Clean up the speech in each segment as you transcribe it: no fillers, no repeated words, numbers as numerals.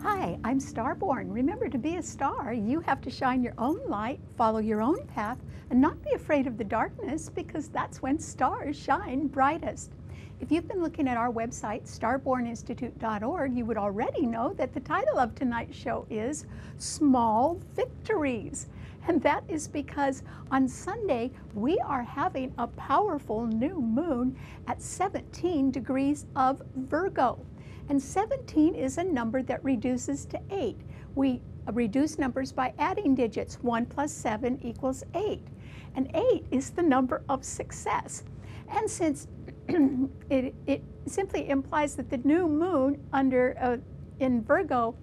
Hi, I'm Starborn. Remember, to be a star, you have to shine your own light, follow your own path, and not be afraid of the darkness, because that's when stars shine brightest. If you've been looking at our website, starborninstitute.org, you would already know that the title of tonight's show is Small Victories. And that is because on Sunday, we are having a powerful new moon at 17 degrees of Virgo. And 17 is a number that reduces to 8. We reduce numbers by adding digits. 1 plus 7 equals 8. And 8 is the number of success. And since it simply implies that the new moon in Virgo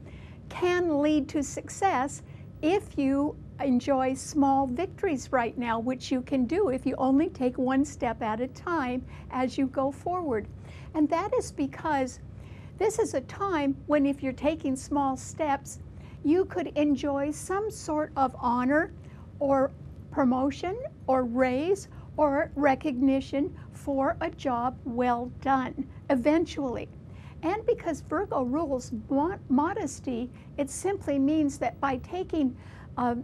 can lead to success if you enjoy small victories right now, which you can do if you only take one step at a time as you go forward. And that is because this is a time when, if you're taking small steps, you could enjoy some sort of honor or promotion or raise or recognition for a job well done eventually. And because Virgo rules modesty, it simply means that by taking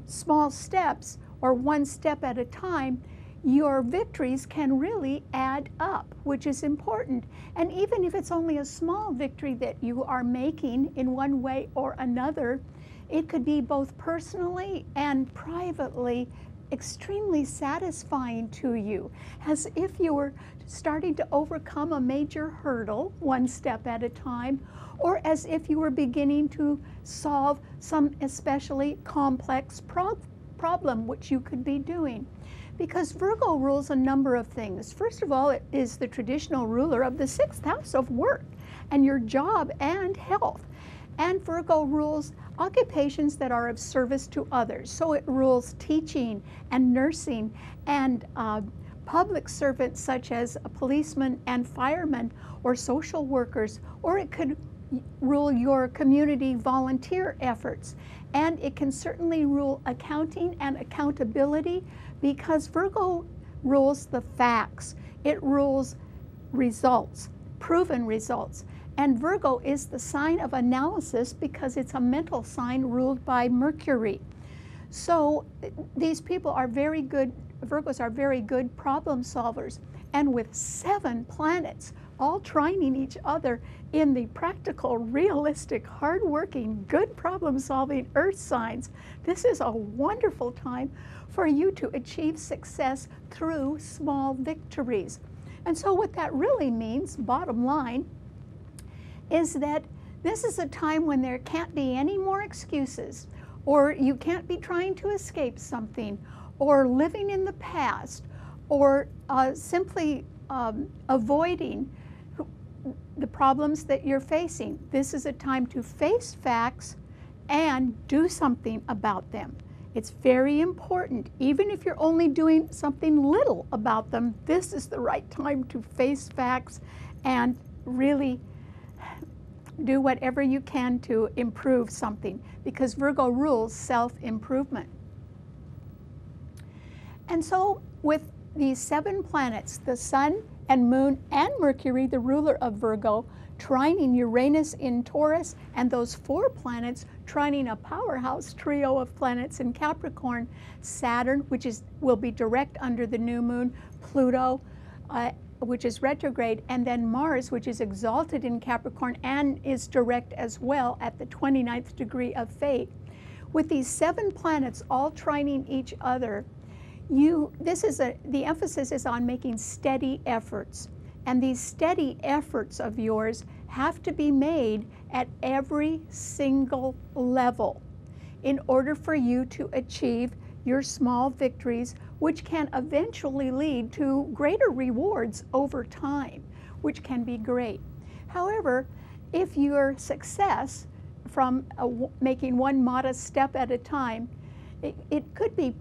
small steps or one step at a time, your victories can really add up, which is important. And even if it's only a small victory that you are making in one way or another, it could be both personally and privately extremely satisfying to you, as if you were starting to overcome a major hurdle one step at a time, or as if you were beginning to solve some especially complex problem which you could be doing. Because Virgo rules a number of things. First of all, it is the traditional ruler of the 6th house of work and your job and health. And Virgo rules occupations that are of service to others. So it rules teaching and nursing and public servants such as a policeman and firemen or social workers, or it could rule your community volunteer efforts. And it can certainly rule accounting and accountability, because Virgo rules the facts. It rules results, proven results. And Virgo is the sign of analysis because it's a mental sign ruled by Mercury. So these people are very good, Virgos are very good problem solvers. And with 7 planets all trining each other in the practical, realistic, hardworking, good problem-solving earth signs, this is a wonderful time for you to achieve success through small victories. And so what that really means, bottom line, is that this is a time when there can't be any more excuses, or you can't be trying to escape something, or living in the past, or simply avoiding the problems that you're facing. This is a time to face facts and do something about them. It's very important. Even if you're only doing something little about them, this is the right time to face facts and really do whatever you can to improve something, because Virgo rules self-improvement. And so with these 7 planets, the Sun and Moon and Mercury, the ruler of Virgo, trining Uranus in Taurus, and those 4 planets trining a powerhouse trio of planets in Capricorn, Saturn, which will be direct under the new moon, Pluto, which is retrograde, and then Mars, which is exalted in Capricorn and is direct as well at the 29th degree of fate. With these 7 planets all trining each other, the emphasis is on making steady efforts. And these steady efforts of yours have to be made at every single level in order for you to achieve your small victories, which can eventually lead to greater rewards over time, which can be great. However, if your success from making one modest step at a time, it could be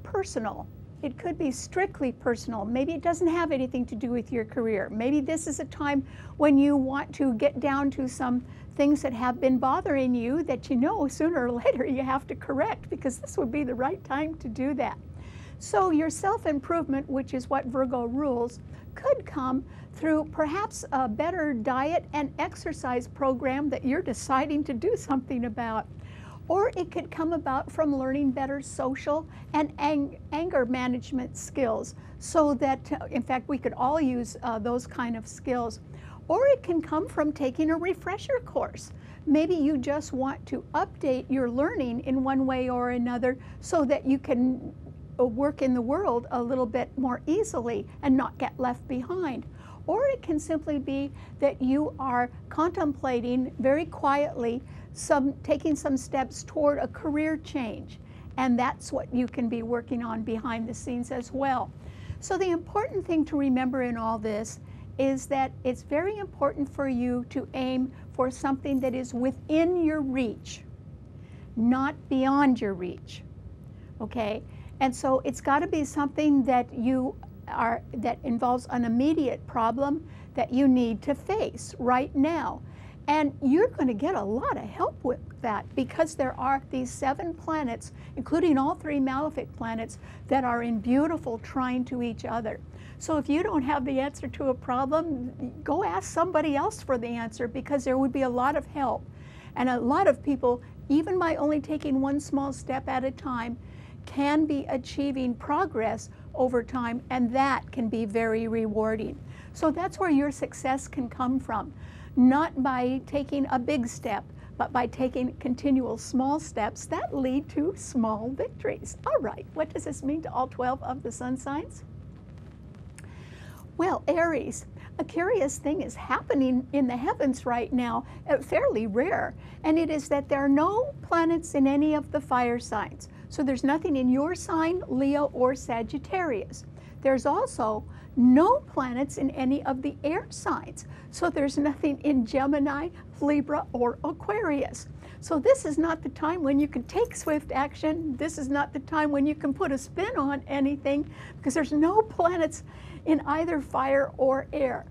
personal. It could be strictly personal. Maybe it doesn't have anything to do with your career. Maybe this is a time when you want to get down to some things that have been bothering you that you know sooner or later you have to correct, because this would be the right time to do that. So your self-improvement, which is what Virgo rules, could come through perhaps a better diet and exercise program that you're deciding to do something about. Or it could come about from learning better social and anger management skills, so that, in fact, we could all use those kind of skills. Or it can come from taking a refresher course. Maybe you just want to update your learning in one way or another so that you can work in the world a little bit more easily and not get left behind. Or it can simply be that you are contemplating very quietly taking some steps toward a career change, and that's what you can be working on behind the scenes as well. So the important thing to remember in all this is that it's very important for you to aim for something that is within your reach, not beyond your reach, okay? And so it's got to be something that that involves an immediate problem that you need to face right now. And you're going to get a lot of help with that, because there are these 7 planets, including all 3 malefic planets, that are in beautiful trine to each other. So if you don't have the answer to a problem, go ask somebody else for the answer, because there would be a lot of help. And a lot of people, even by only taking one small step at a time, can be achieving progress over time, and that can be very rewarding. So that's where your success can come from. Not by taking a big step, but by taking continual small steps that lead to small victories. All right, what does this mean to all 12 of the sun signs? Well, Aries, a curious thing is happening in the heavens right now, fairly rare, and it is that there are no planets in any of the fire signs. So there's nothing in your sign, Leo or Sagittarius. There's also no planets in any of the air signs. So there's nothing in Gemini, Libra, or Aquarius. So this is not the time when you can take swift action. This is not the time when you can put a spin on anything, because there's no planets in either fire or air.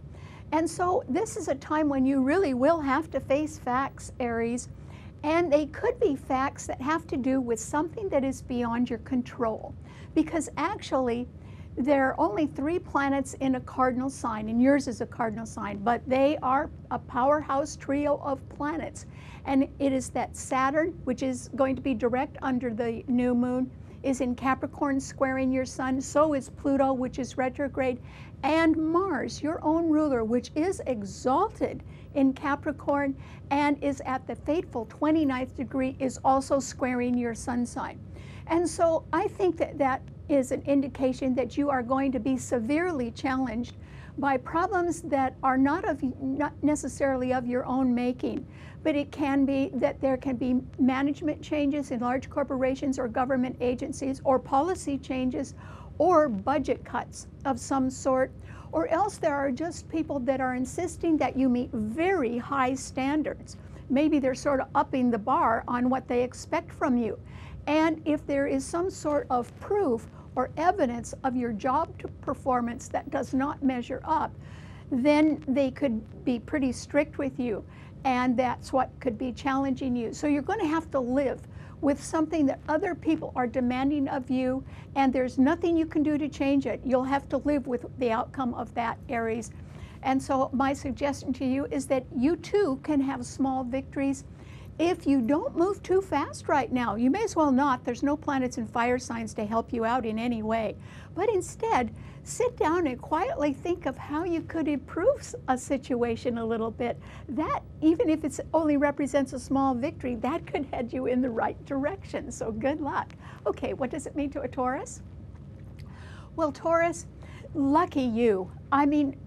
And so this is a time when you really will have to face facts, Aries, and they could be facts that have to do with something that is beyond your control. Because actually, there are only 3 planets in a cardinal sign, and yours is a cardinal sign, but they are a powerhouse trio of planets. And it is that Saturn, which is going to be direct under the new moon, is in Capricorn squaring your sun. So is Pluto, which is retrograde, and Mars, your own ruler, which is exalted in Capricorn and is at the fateful 29th degree, is also squaring your sun sign. And so I think that that is an indication that you are going to be severely challenged by problems that are not necessarily of your own making, but it can be that there can be management changes in large corporations or government agencies, or policy changes, or budget cuts of some sort, or else there are just people that are insisting that you meet very high standards. Maybe they're sort of upping the bar on what they expect from you. And if there is some sort of proof or evidence of your job performance that does not measure up, then they could be pretty strict with you, and that's what could be challenging you. So you're going to have to live with something that other people are demanding of you, and there's nothing you can do to change it. You'll have to live with the outcome of that, Aries. And so my suggestion to you is that you too can have small victories if you don't move too fast right now. You may as well not. There's no planets in fire signs to help you out in any way. But instead, sit down and quietly think of how you could improve a situation a little bit. That, even if it only represents a small victory, that could head you in the right direction. So good luck. Okay, what does it mean to a Taurus? Well, Taurus, lucky you. I mean,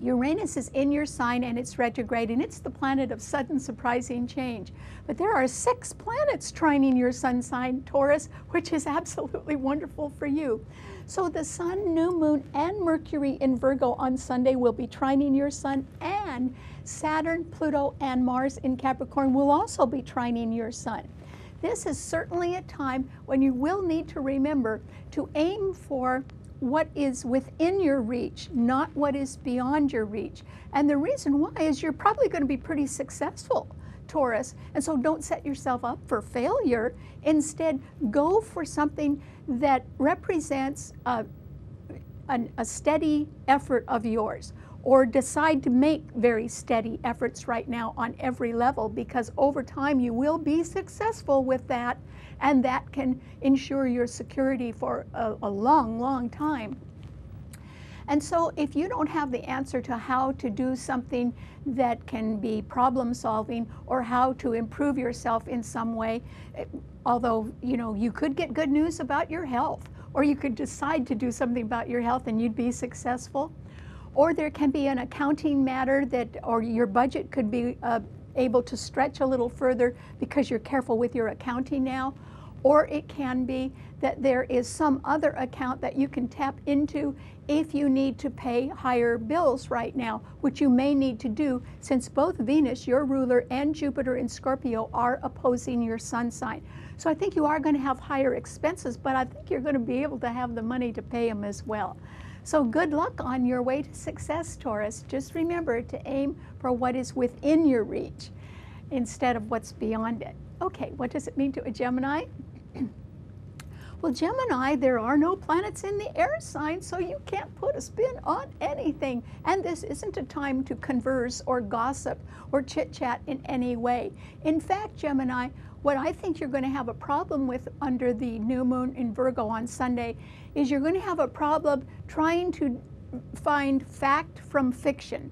Uranus is in your sign and it's retrograde, and it's the planet of sudden surprising change. But there are 6 planets trining your sun sign, Taurus, which is absolutely wonderful for you. So the sun, new moon, and Mercury in Virgo on Sunday will be trining your sun, and Saturn, Pluto, and Mars in Capricorn will also be trining your sun. This is certainly a time when you will need to remember to aim for what is within your reach, not what is beyond your reach. And the reason why is you're probably going to be pretty successful, Taurus, and so don't set yourself up for failure. Instead, go for something that represents a steady effort of yours, or decide to make very steady efforts right now on every level, because over time you will be successful with that, and that can ensure your security for a long, long time. And so if you don't have the answer to how to do something that can be problem solving, or how to improve yourself in some way, although, you know, you could get good news about your health, or you could decide to do something about your health and you'd be successful. Or there can be an accounting matter that, or your budget could be able to stretch a little further because you're careful with your accounting now. Or it can be that there is some other account that you can tap into if you need to pay higher bills right now, which you may need to do since both Venus, your ruler, and Jupiter in Scorpio are opposing your sun sign. So I think you are going to have higher expenses, but I think you're going to be able to have the money to pay them as well. So good luck on your way to success, Taurus. Just remember to aim for what is within your reach instead of what's beyond it. Okay, what does it mean to a Gemini? Well, Gemini, there are no planets in the air sign, so you can't put a spin on anything. And this isn't a time to converse or gossip or chit-chat in any way. In fact, Gemini, what I think you're going to have a problem with under the new moon in Virgo on Sunday is you're going to have a problem trying to find fact from fiction,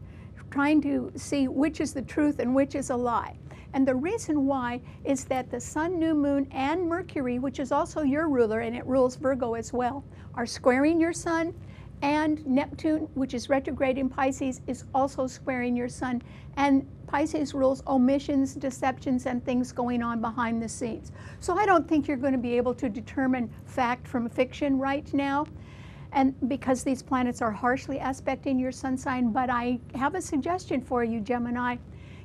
trying to see which is the truth and which is a lie. And the reason why is that the Sun, New Moon, and Mercury, which is also your ruler, and it rules Virgo as well, are squaring your Sun, and Neptune, which is retrograde in Pisces, is also squaring your Sun. And Pisces rules omissions, deceptions, and things going on behind the scenes. So I don't think you're going to be able to determine fact from fiction right now, and because these planets are harshly aspecting your sun sign. But I have a suggestion for you, Gemini.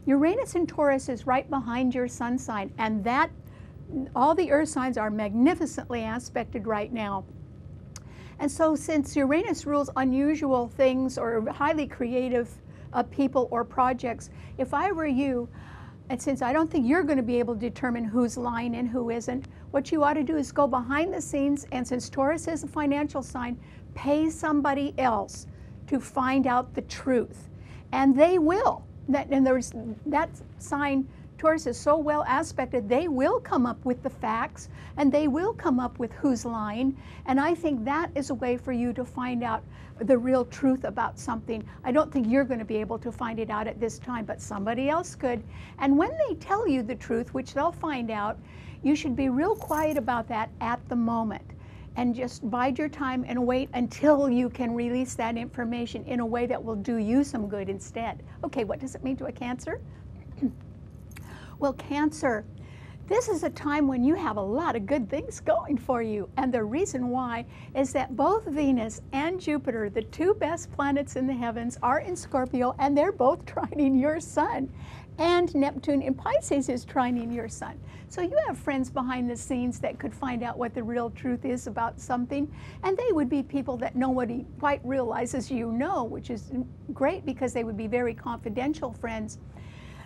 Uranus in Taurus is right behind your sun sign, and that all the earth signs are magnificently aspected right now. And so since Uranus rules unusual things or highly creative people or projects, if I were you, and since I don't think you're going to be able to determine who's lying and who isn't, what you ought to do is go behind the scenes, and since Taurus is a financial sign, pay somebody else to find out the truth. And they will. That sign, Taurus, is so well aspected, they will come up with the facts, and they will come up with who's lying. And I think that is a way for you to find out the real truth about something. I don't think you're going to be able to find it out at this time, but somebody else could. And when they tell you the truth, which they'll find out, you should be real quiet about that at the moment. And just bide your time and wait until you can release that information in a way that will do you some good instead. Okay, what does it mean to a Cancer? Well, Cancer, this is a time when you have a lot of good things going for you. And the reason why is that both Venus and Jupiter, the two best planets in the heavens, are in Scorpio, and they're both trining your sun. And Neptune in Pisces is trining your sun. So you have friends behind the scenes that could find out what the real truth is about something, and they would be people that nobody quite realizes you know, which is great because they would be very confidential friends.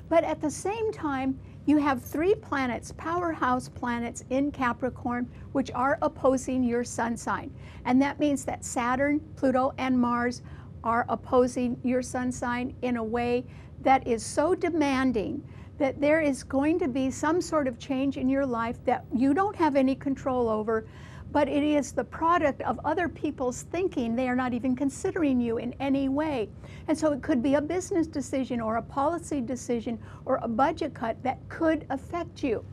But at the same time, you have three planets, powerhouse planets in Capricorn, which are opposing your sun sign. And that means that Saturn, Pluto, and Mars are opposing your sun sign in a way that is so demanding that there is going to be some sort of change in your life that you don't have any control over, but it is the product of other people's thinking. They are not even considering you in any way. And so it could be a business decision or a policy decision or a budget cut that could affect you.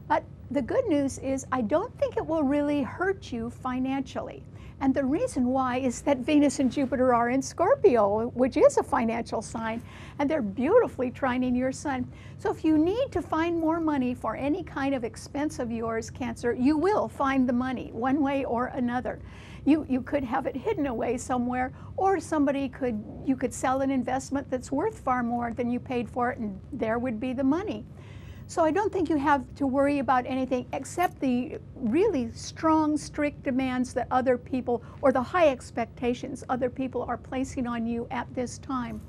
But the good news is I don't think it will really hurt you financially. And the reason why is that Venus and Jupiter are in Scorpio, which is a financial sign, and they're beautifully trining your sun. So if you need to find more money for any kind of expense of yours, Cancer, you will find the money one way or another. You could have it hidden away somewhere, or you could sell an investment that's worth far more than you paid for it, and there would be the money. So I don't think you have to worry about anything except the really strong, strict demands that other people, or the high expectations other people are placing on you at this time.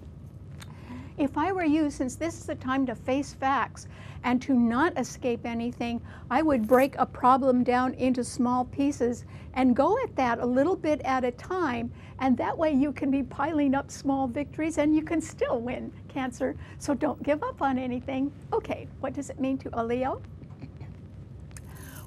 If I were you, since this is a time to face facts and to not escape anything, I would break a problem down into small pieces and go at that a little bit at a time, and that way you can be piling up small victories and you can still win, Cancer. So don't give up on anything. Okay, what does it mean to a Leo?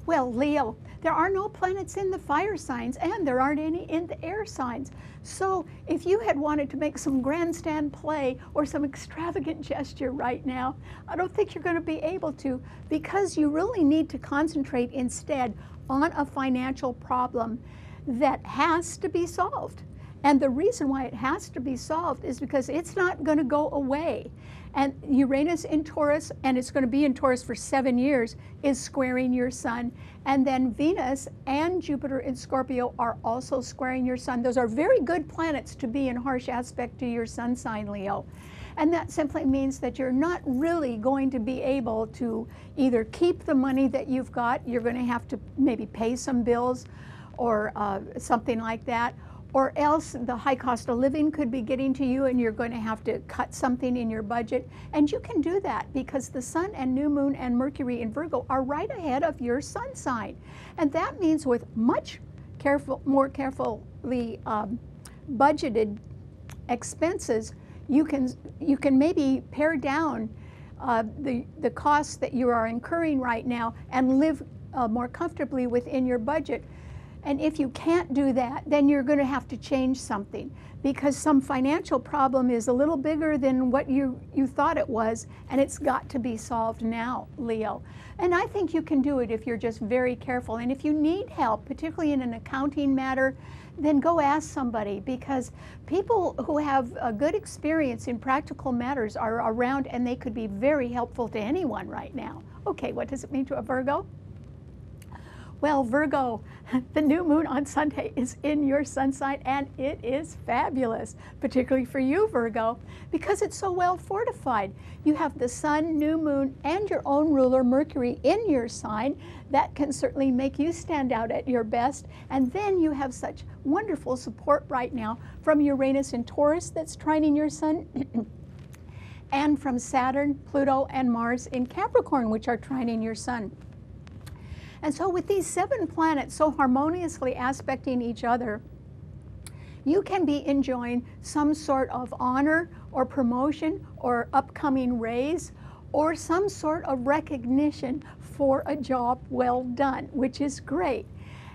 Well, Leo, there are no planets in the fire signs and there aren't any in the air signs. So if you had wanted to make some grandstand play or some extravagant gesture right now, I don't think you're going to be able to, because you really need to concentrate instead on a financial problem that has to be solved. And the reason why it has to be solved is because it's not going to go away. And Uranus in Taurus, and it's going to be in Taurus for 7 years, is squaring your sun. And then Venus and Jupiter in Scorpio are also squaring your sun. Those are very good planets to be in harsh aspect to your sun sign, Leo. And that simply means that you're not really going to be able to either keep the money that you've got, you're going to have to maybe pay some bills or something like that, or else the high cost of living could be getting to you and you're going to have to cut something in your budget. And you can do that because the sun and new moon and Mercury in Virgo are right ahead of your sun sign. And that means with much more carefully budgeted expenses, you can maybe pare down the costs that you are incurring right now and live more comfortably within your budget. And if you can't do that, then you're going to have to change something, because some financial problem is a little bigger than what you thought it was, and it's got to be solved now, Leo. And I think you can do it if you're just very careful. And if you need help, particularly in an accounting matter, then go ask somebody, because people who have a good experience in practical matters are around and they could be very helpful to anyone right now. Okay, what does it mean to a Virgo? Well, Virgo, the new moon on Sunday is in your sun sign, and it is fabulous, particularly for you, Virgo, because it's so well fortified. You have the sun, new moon, and your own ruler, Mercury, in your sign. That can certainly make you stand out at your best. And then you have such wonderful support right now from Uranus in Taurus that's trining your sun, and from Saturn, Pluto, and Mars in Capricorn, which are trining your sun. And so with these 7 planets so harmoniously aspecting each other, you can be enjoying some sort of honor or promotion or upcoming raise or some sort of recognition for a job well done, which is great.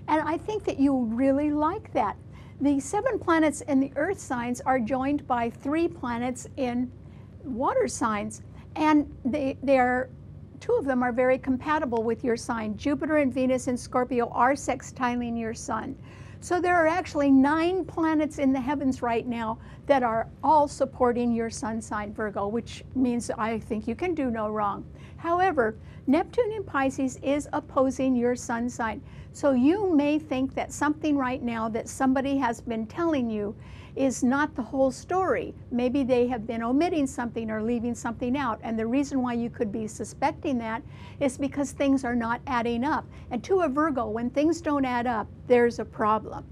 And I think that you really like that. The 7 planets in the earth signs are joined by 3 planets in water signs, and they are 2 of them are very compatible with your sign. Jupiter and Venus in Scorpio are sextiling your sun. So there are actually 9 planets in the heavens right now that are all supporting your sun sign, Virgo, which means I think you can do no wrong. However, Neptune in Pisces is opposing your sun sign. So you may think that something right now that somebody has been telling you is not the whole story. Maybe they have been omitting something or leaving something out. And the reason why you could be suspecting that is because things are not adding up. And to a Virgo, when things don't add up, there's a problem.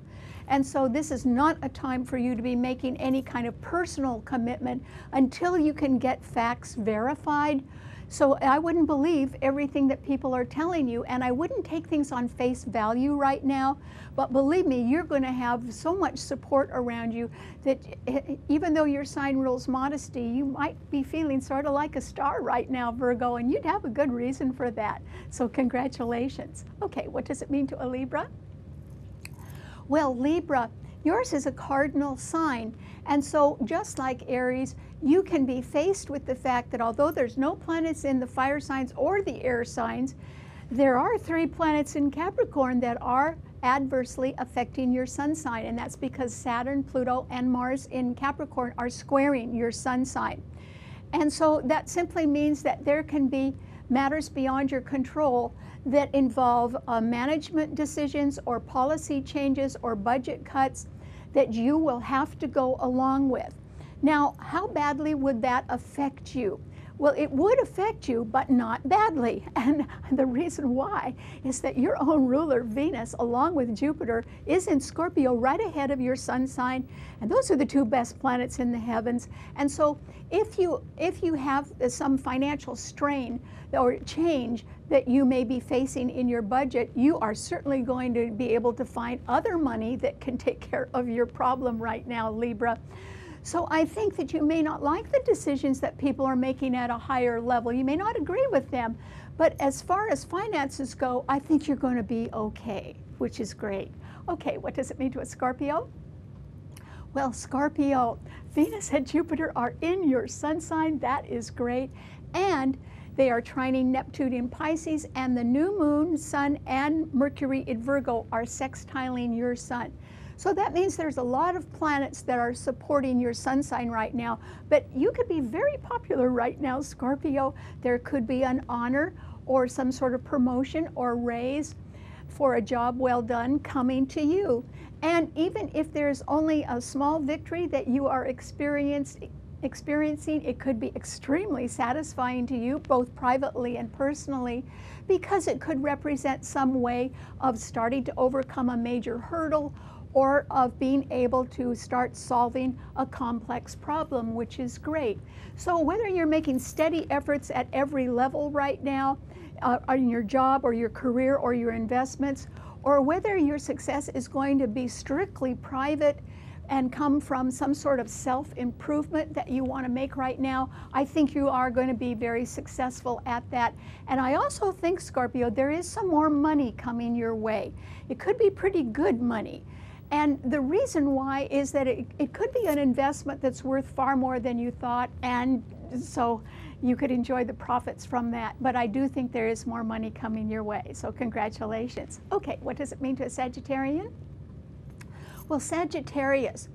And so this is not a time for you to be making any kind of personal commitment until you can get facts verified. So I wouldn't believe everything that people are telling you, and I wouldn't take things on face value right now. But believe me, you're going to have so much support around you that even though your sign rules modesty, you might be feeling sort of like a star right now, Virgo, and you'd have a good reason for that. So congratulations. Okay, what does it mean to a Libra? Well, Libra, yours is a cardinal sign. And so just like Aries, you can be faced with the fact that although there's no planets in the fire signs or the air signs, there are 3 planets in Capricorn that are adversely affecting your sun sign. And that's because Saturn, Pluto, and Mars in Capricorn are squaring your sun sign. And so that simply means that there can be matters beyond your control that involve management decisions or policy changes or budget cuts that you will have to go along with. Now, how badly would that affect you? Well, it would affect you, but not badly. And the reason why is that your own ruler, Venus, along with Jupiter, is in Scorpio right ahead of your sun sign. And those are the two best planets in the heavens. And so if you have some financial strain or change that you may be facing in your budget, you are certainly going to be able to find other money that can take care of your problem right now, Libra. So I think that you may not like the decisions that people are making at a higher level. You may not agree with them, but as far as finances go, I think you're going to be okay, which is great. Okay, what does it mean to a Scorpio? Well, Scorpio, Venus and Jupiter are in your sun sign. That is great. And they are trining Neptune in Pisces, and the new moon, sun, and Mercury in Virgo are sextiling your sun. So that means there's a lot of planets that are supporting your sun sign right now, but you could be very popular right now, Scorpio. There could be an honor or some sort of promotion or raise for a job well done coming to you. And even if there's only a small victory that you are experiencing, it could be extremely satisfying to you, both privately and personally, because it could represent some way of starting to overcome a major hurdle or of being able to start solving a complex problem, which is great. So whether you're making steady efforts at every level right now, in your job or your career or your investments, or whether your success is going to be strictly private and come from some sort of self-improvement that you want to make right now, I think you are going to be very successful at that. And I also think, Scorpio, there is some more money coming your way. It could be pretty good money. And the reason why is that it could be an investment that's worth far more than you thought, and so you could enjoy the profits from that. But I do think there is more money coming your way, so congratulations. Okay, what does it mean to a Sagittarian? Well, Sagittarius,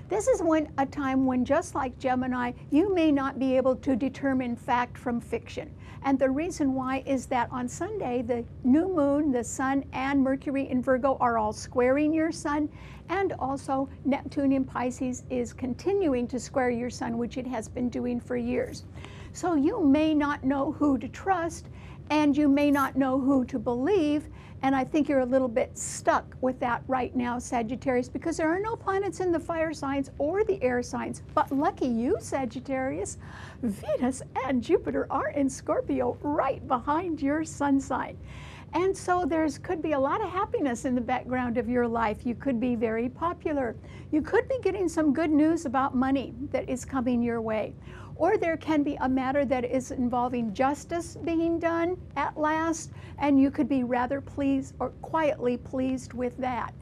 this is a time when, just like Gemini, you may not be able to determine fact from fiction. And the reason why is that on Sunday, the new moon, the sun, and Mercury in Virgo are all squaring your sun, and also Neptune in Pisces is continuing to square your sun, which it has been doing for years. So you may not know who to trust, and you may not know who to believe, and I think you're a little bit stuck with that right now, Sagittarius, because there are no planets in the fire signs or the air signs. But lucky you, Sagittarius, Venus and Jupiter are in Scorpio right behind your sun sign. And so could be a lot of happiness in the background of your life. You could be very popular. You could be getting some good news about money that is coming your way. Or there can be a matter that is involving justice being done at last, and you could be rather pleased or quietly pleased with that.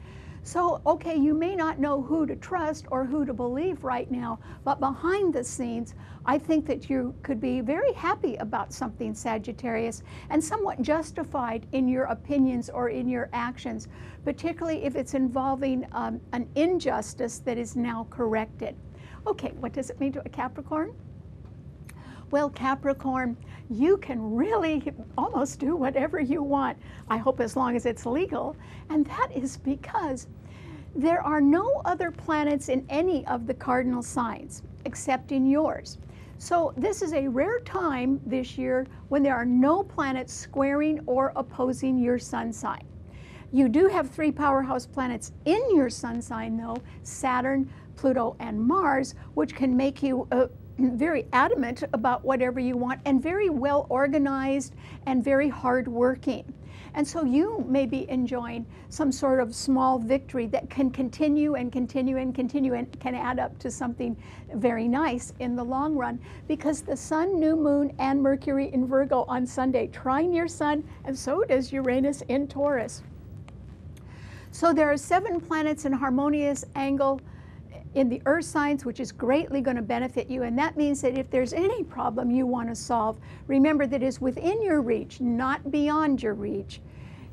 So, okay, you may not know who to trust or who to believe right now, but behind the scenes, I think that you could be very happy about something, Sagittarius, and somewhat justified in your opinions or in your actions, particularly if it's involving an injustice that is now corrected. Okay, what does it mean to a Capricorn? Well, Capricorn, you can really almost do whatever you want. I hope as long as it's legal. And that is because there are no other planets in any of the cardinal signs except in yours. So this is a rare time this year when there are no planets squaring or opposing your sun sign. You do have 3 powerhouse planets in your sun sign, though, Saturn, Pluto, and Mars, which can make you very adamant about whatever you want, and very well organized and very hardworking. And so you may be enjoying some sort of small victory that can continue and continue and continue and can add up to something very nice in the long run, because the sun, new moon, and Mercury in Virgo on Sunday trine your sun, and so does Uranus in Taurus. So there are 7 planets in harmonious angle in the earth signs, which is greatly going to benefit you. And that means that if there's any problem you want to solve, remember that is within your reach, not beyond your reach.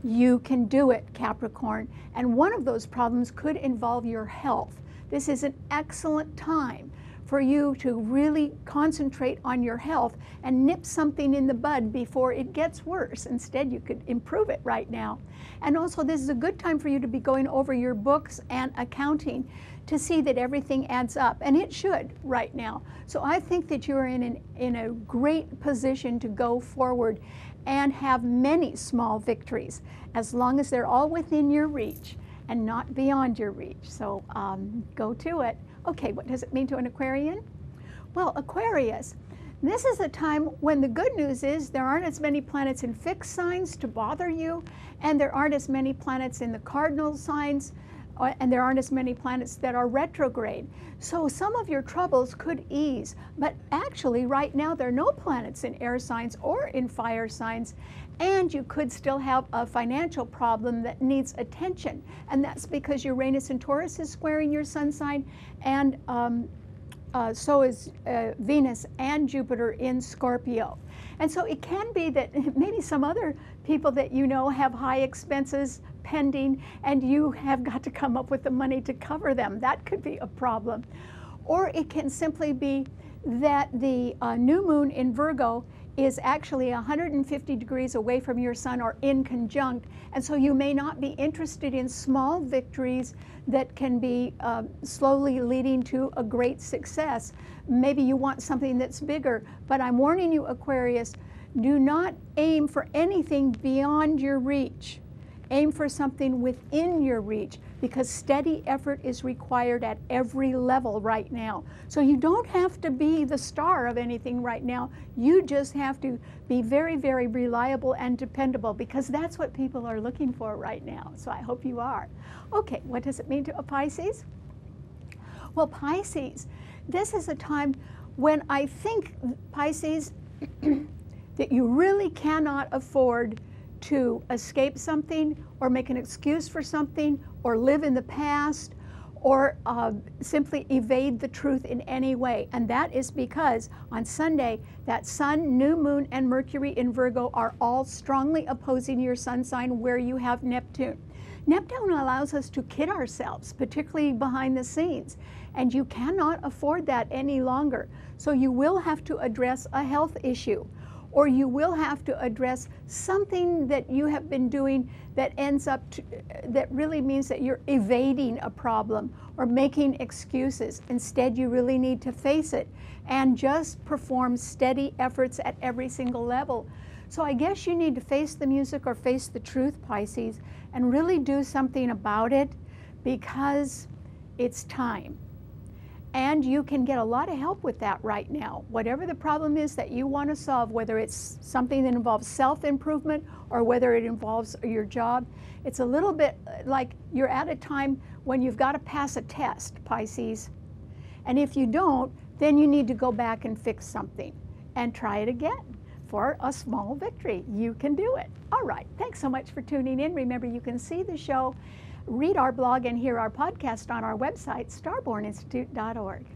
You can do it, Capricorn. And one of those problems could involve your health. This is an excellent time for you to really concentrate on your health and nip something in the bud before it gets worse. Instead, you could improve it right now. And also, this is a good time for you to be going over your books and accounting to see that everything adds up, and it should right now. So I think that you're in a great position to go forward and have many small victories, as long as they're all within your reach and not beyond your reach. So go to it. Okay, what does it mean to an Aquarian? Well, Aquarius, this is a time when the good news is there aren't as many planets in fixed signs to bother you, and there aren't as many planets in the cardinal signs, and there aren't as many planets that are retrograde. So some of your troubles could ease, but actually right now there are no planets in air signs or in fire signs, and you could still have a financial problem that needs attention, and that's because Uranus and Taurus is squaring your sun sign, and so is Venus and Jupiter in Scorpio. And so it can be that maybe some other people that you know have high expenses pending, and you have got to come up with the money to cover them. That could be a problem. Or it can simply be that the new moon in Virgo is actually 150 degrees away from your sun or in conjunct, and so you may not be interested in small victories that can be slowly leading to a great success. Maybe you want something that's bigger, but I'm warning you, Aquarius, do not aim for anything beyond your reach. Aim for something within your reach, because steady effort is required at every level right now. So you don't have to be the star of anything right now. You just have to be very, very reliable and dependable, because that's what people are looking for right now. So I hope you are. Okay, what does it mean to a Pisces? Well, Pisces, this is a time when I think, Pisces, that you really cannot afford to escape something or make an excuse for something or live in the past or simply evade the truth in any way. And that is because on Sunday, that Sun, New Moon, and Mercury in Virgo are all strongly opposing your sun sign where you have Neptune. Neptune allows us to kid ourselves, particularly behind the scenes, and you cannot afford that any longer. So you will have to address a health issue, or you will have to address something that you have been doing that ends up that really means that you're evading a problem or making excuses. Instead, you really need to face it and just perform steady efforts at every single level. So I guess you need to face the music or face the truth, Pisces, and really do something about it, because it's time. And you can get a lot of help with that right now. Whatever the problem is that you want to solve, whether it's something that involves self-improvement or whether it involves your job, it's a little bit like you're at a time when you've got to pass a test, Pisces. And if you don't, then you need to go back and fix something and try it again for a small victory. You can do it. All right, thanks so much for tuning in. Remember, you can see the show, read our blog, and hear our podcast on our website, starborninstitute.org.